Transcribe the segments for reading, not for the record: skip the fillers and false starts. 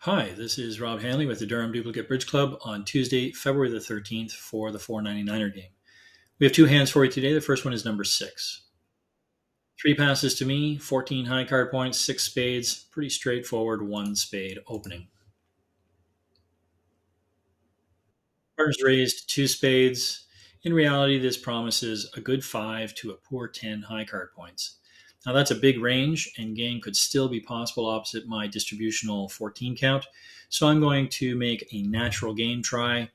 Hi, this is Rob Hanley with the Durham Duplicate Bridge Club on Tuesday, February the 13th for the 499er game. We have two hands for you today. The first one is number six. Three passes to me, 14 high card points, six spades, pretty straightforward one spade opening. Partners raised two spades. In reality, this promises a good five to a poor 10 high card points. Now that's a big range, and game could still be possible opposite my distributional 14 count. So I'm going to make a natural game try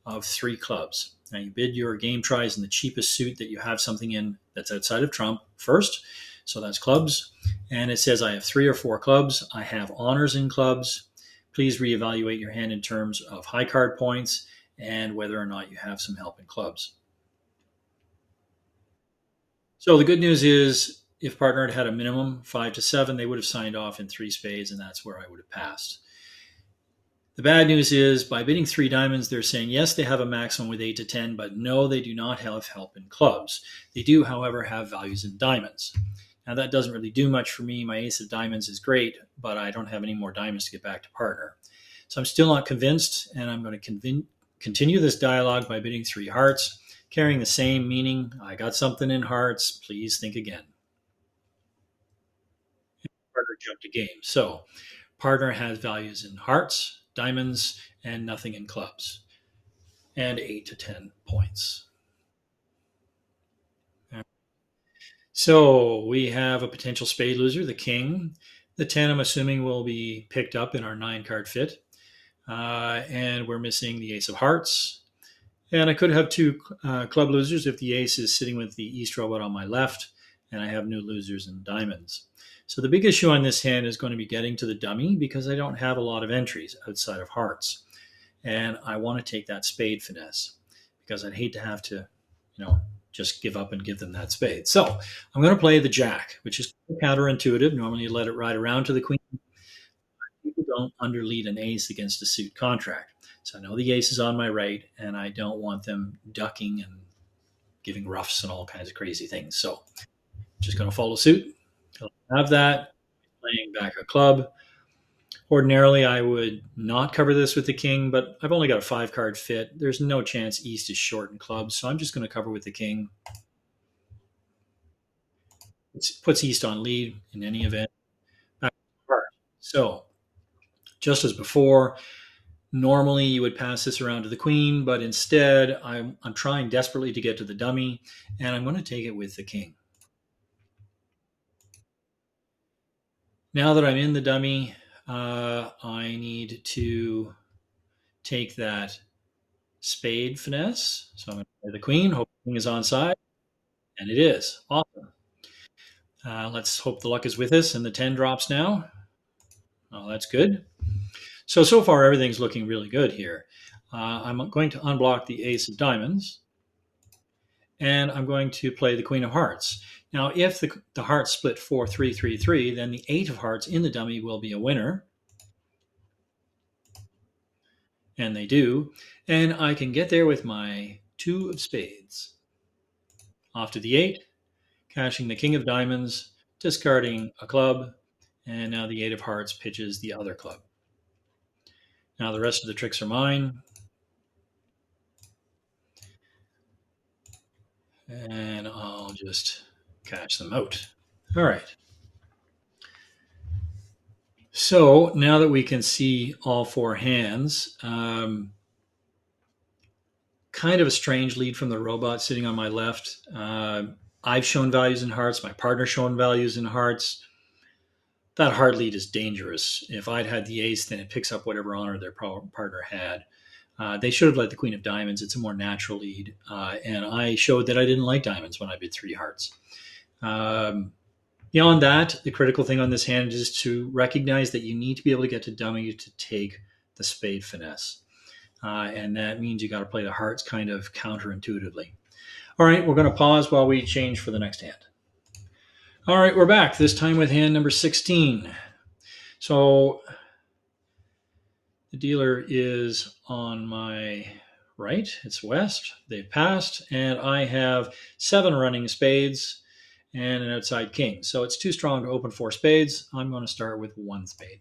of three clubs. Now you bid your game tries in the cheapest suit that you have something in that's outside of trump first. So that's clubs. And it says I have three or four clubs. I have honors in clubs. Please reevaluate your hand in terms of high card points and whether or not you have some help in clubs. So the good news is if partner had had a minimum 5 to 7, they would have signed off in three spades, and that's where I would have passed. The bad news is by bidding three diamonds, they're saying yes, they have a maximum with 8 to 10, but no, they do not have help in clubs. They do, however, have values in diamonds. Now that doesn't really do much for me. My ace of diamonds is great, but I don't have any more diamonds to get back to partner. So I'm still not convinced, and I'm going to continue this dialogue by bidding three hearts, carrying the same meaning. I got something in hearts. Please think again. Partner jumped a game. So partner has values in hearts, diamonds, and nothing in clubs, and 8 to 10 points. So we have a potential spade loser, the king. The 10, I'm assuming, will be picked up in our 9 card fit. And we're missing the ace of hearts. And I could have two club losers if the ace is sitting with the east robot on my left, and I have no losers in diamonds. So the big issue on this hand is going to be getting to the dummy because I don't have a lot of entries outside of hearts. And I want to take that spade finesse because I'd hate to have to, just give up and give them that spade. So I'm going to play the jack, which is counterintuitive. Normally you let it ride around to the queen. People don't underlead an ace against a suit contract. So I know the ace is on my right, and I don't want them ducking and giving roughs and all kinds of crazy things. So I'm just going to follow suit. I'll have that, playing back a club. Ordinarily, I would not cover this with the king, but I've only got a 5 card fit. There's no chance East is short in clubs, so I'm just going to cover with the king. It puts East on lead in any event. So, just as before, normally you would pass this around to the queen, but instead I'm trying desperately to get to the dummy, and I'm going to take it with the king. Now that I'm in the dummy, I need to take that spade finesse. So I'm going to play the queen, hope the king is on side, and it is. Awesome. Let's hope the luck is with us, and the 10 drops now. Oh, that's good. So far everything's looking really good here. I'm going to unblock the ace of diamonds, and I'm going to play the queen of hearts. Now, if the hearts split 4-3-3-3, then the 8 of hearts in the dummy will be a winner. And they do. And I can get there with my 2 of spades. Off to the 8, cashing the king of diamonds, discarding a club, and now the 8 of hearts pitches the other club. Now the rest of the tricks are mine. And I'll just cash them out. All right. So now that we can see all 4 hands, kind of a strange lead from the robot sitting on my left. I've shown values in hearts. My partner's shown values in hearts. That hard lead is dangerous. If I'd had the ace, then it picks up whatever honor their partner had. They should have let the queen of diamonds. It's a more natural lead. And I showed that I didn't like diamonds when I bid 3 hearts. Beyond that, the critical thing on this hand is to recognize that you need to be able to get to dummy to take the spade finesse. And that means you got to play the hearts kind of counterintuitively. All right, we're going to pause while we change for the next hand. All right, we're back, this time with hand number 16. So the dealer is on my right. It's west. They've passed, and I have 7 running spades and an outside king. So it's too strong to open 4 spades. I'm going to start with 1 spade.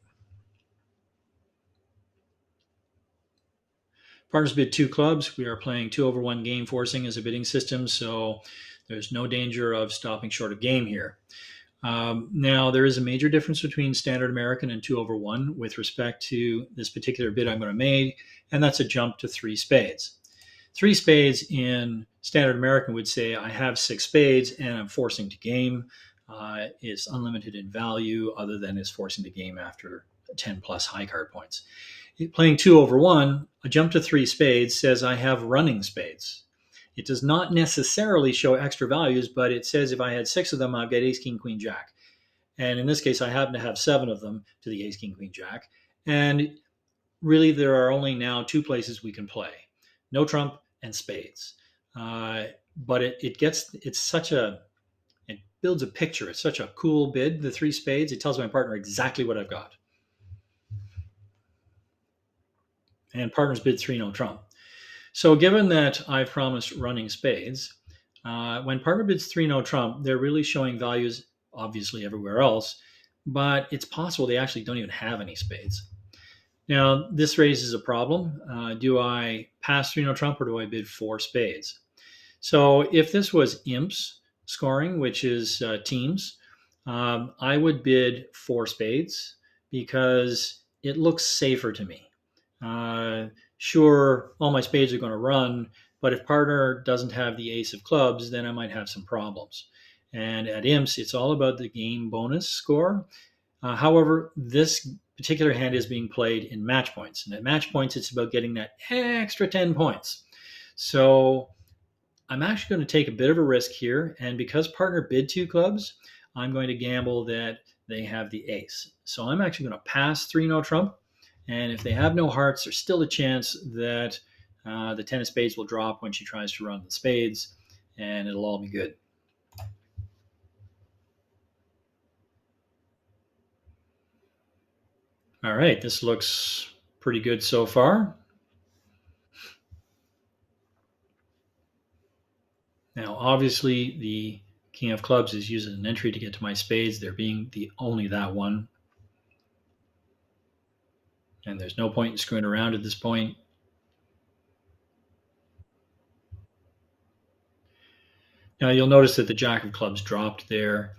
Partners bid 2 clubs. We are playing 2/1 game forcing as a bidding system, so there's no danger of stopping short of game here. Now, there is a major difference between standard American and 2/1 with respect to this particular bid I'm going to make, and that's a jump to 3 spades. 3 spades in standard American would say I have 6 spades and I'm forcing to game. Is unlimited in value other than is forcing to game after 10 plus high card points. Playing 2/1, a jump to 3 spades says I have running spades. It does not necessarily show extra values, but it says if I had 6 of them, I'd get ace, king, queen, jack. And in this case, I happen to have 7 of them to the ace, king, queen, jack. And really, there are only now 2 places we can play: no trump and spades. But it builds a picture. It's such a cool bid, the 3 spades. It tells my partner exactly what I've got. And partners bid 3 no trump. So given that I've promised running spades, when partner bids 3 no trump, they're really showing values obviously everywhere else, but it's possible they actually don't even have any spades. Now, this raises a problem. Do I pass 3 no trump or do I bid 4 spades? So if this was imps scoring, which is teams, I would bid 4 spades because it looks safer to me. Sure, all my spades are going to run, but if partner doesn't have the ace of clubs, then I might have some problems. And at imps, it's all about the game bonus score. However, this particular hand is being played in match points. And at match points, it's about getting that extra 10 points. So I'm actually going to take a bit of a risk here. And because partner bid 2 clubs, I'm going to gamble that they have the ace. So I'm actually going to pass 3 no trump. And if they have no hearts, there's still a chance that the 10 of spades will drop when she tries to run the spades, and it'll all be good. All right, this looks pretty good so far. Now, obviously, the king of clubs is using an entry to get to my spades, there being only that one. And there's no point in screwing around at this point. Now you'll notice that the jack of clubs dropped there.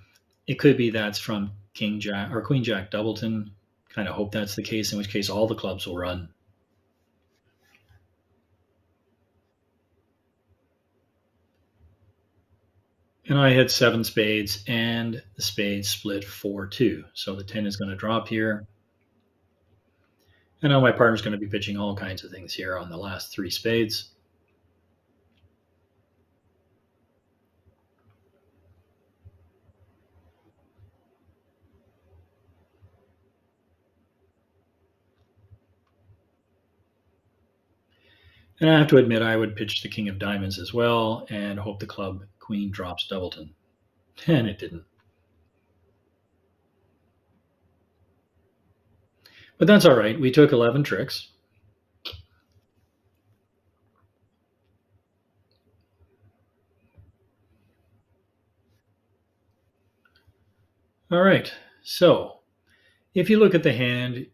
It could be that's from king jack or queen jack doubleton. Kind of hope that's the case, in which case all the clubs will run. And I had 7 spades, and the spades split 4-2. So the 10 is going to drop here. And now my partner's going to be pitching all kinds of things here on the last 3 spades. And I have to admit, I would pitch the king of diamonds as well and hope the club queen drops doubleton. And it didn't. But that's all right. We took 11 tricks. All right. So if you look at the hand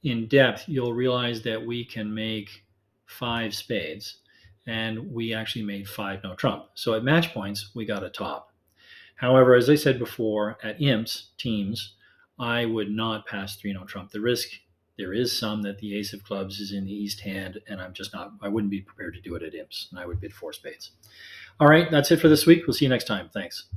in depth, you'll realize that we can make 5 spades, and we actually made 5 no trump. So at match points, we got a top. However, as I said before, at imps, teams, I would not pass 3 no trump. The risk, there is some that the ace of clubs is in the east hand, and I wouldn't be prepared to do it at imps, and I would bid 4 spades. All right, that's it for this week. We'll see you next time. Thanks.